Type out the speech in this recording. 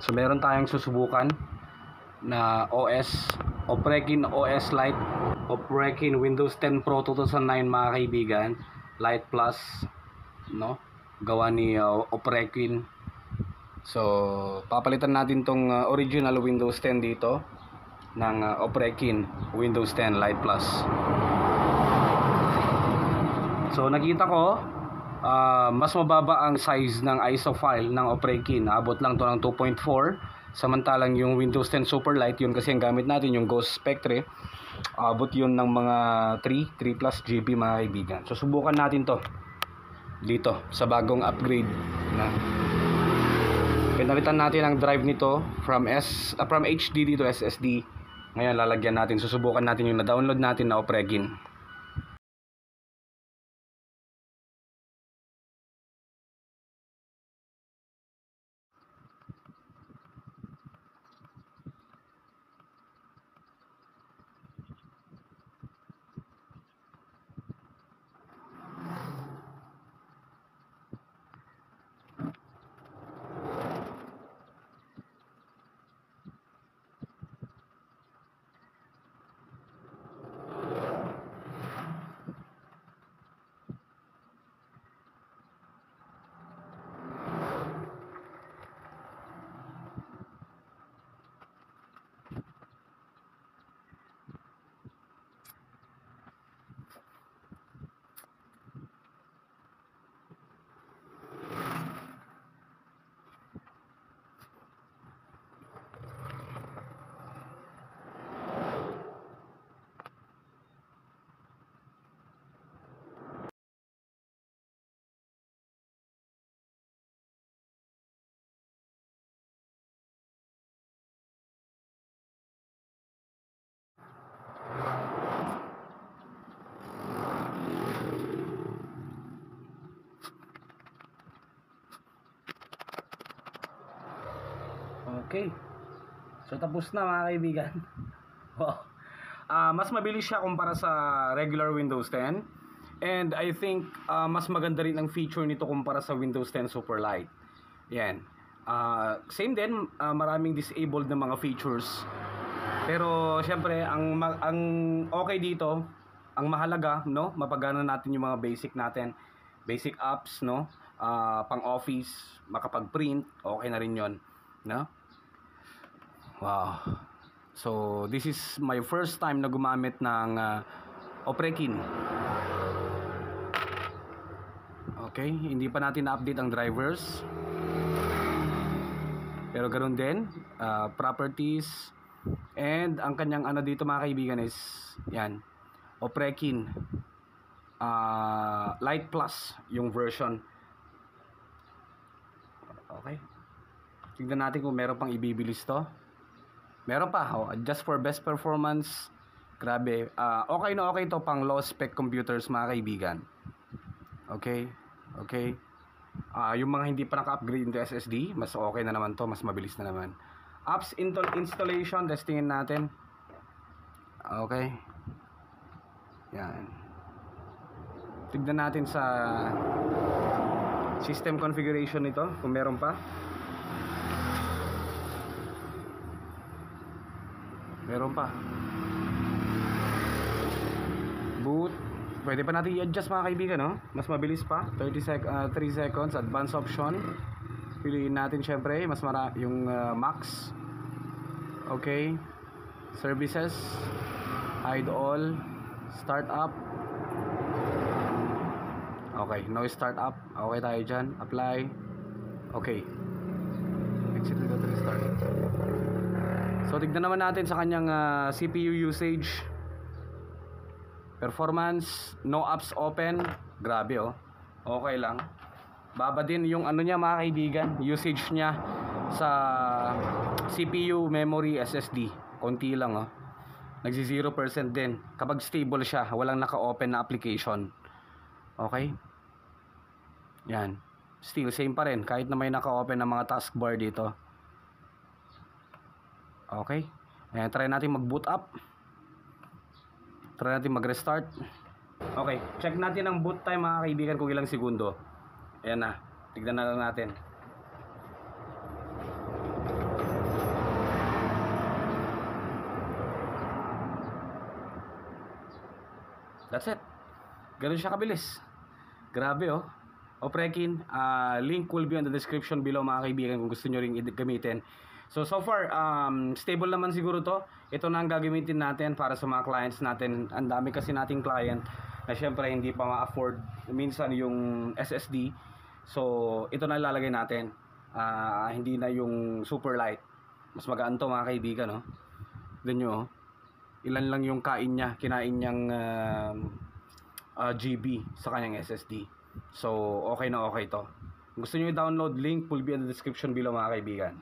So meron tayong susubukan na OS, Oprekin OS Lite, Oprekin Windows 10 Pro 2009 mga kaibigan, Lite Plus, no? Gawa ni Oprekin. So papalitan natin tong original Windows 10 dito ng Oprekin Windows 10 Lite Plus. So nakita ko mas mababa ang size ng ISO file ng Oprekin. Abot lang to ng 2.4. Samantalang yung Windows 10 Super Lite, yun kasi ang gamit natin, yung Ghost Spectre, abot yun ng mga 3 plus GB mga kaibigan. So subukan natin to dito sa bagong upgrade na pinalitan natin ang drive nito from HDD to SSD. Ngayon lalagyan natin, susubukan natin yung na-download natin na Oprekin. Okay. So tapos na mga kaibigan. Mas mabilis siya kumpara sa regular Windows 10. And I think mas maganda rin ang feature nito kumpara sa Windows 10 Super Lite. Yan. Same din, maraming disabled na mga features. Pero syempre ang okay dito, ang mahalaga, no, mapagana natin yung mga basic apps, no, pang office, makapag-print, okay na rin 'yon, no? Wow. So this is my first time na gumamit ng Oprekin. Okay, hindi pa natin na-update ang drivers. Pero ganoon din, properties, and ang kanyang ano dito mga kaibigan is yan, Oprekin Lite Plus yung version. Okay, tingnan natin kung meron pang ibibilis to. Meron pa, just for best performance. Grabe, okay na okay to pang low spec computers mga kaibigan. Okay, okay. Yung mga hindi pa naka-upgrade into SSD, mas okay na naman to, mas mabilis na naman. Apps installation, testingin natin. Okay. Yan. Tignan natin sa system configuration nito kung meron pa. Meron pa. Boot. Pwede pa natin i-adjust mga kaibigan, no? Mas mabilis pa. 3 seconds. Advanced option. Piliin natin syempre. Mas yung max. Okay. Services. Hide all. Start up. Okay. No start up. Okay tayo dyan. Apply. Okay. Exit without restart. So tignan naman natin sa kanyang CPU usage. Performance, no apps open. Grabe okay lang. Baba din yung ano niya mga kaibigan, usage niya sa CPU, memory, SSD. Konti lang Nagsi 0% din kapag stable siya, walang naka-open na application. Okay? Yan. Still same pa rin kahit na may naka-open na mga taskbar dito. Okay? Ayan, try natin mag-boot up. Try natin mag-restart. Okay, check natin ang boot time mga kaibigan kung ilang segundo. Ayan na, tignan na lang natin. That's it. Ganun siya kabilis. Grabe oh. O Prekin, link will be on the description below mga kaibigan kung gusto nyo ring gamitin. So far, stable naman siguro to. Ito na ang gagamitin natin para sa mga clients natin. Ang dami kasi nating client na syempre hindi pa ma-afford minsan yung SSD. So, ito na ilalagay natin. Hindi na yung super light. Mas magaan to mga kaibigan, no? Doon nyo, ilan lang yung kinain niyang GB sa kanyang SSD. So, okay na okay to. Kung gusto nyo i-download, link will be in the description below mga kaibigan.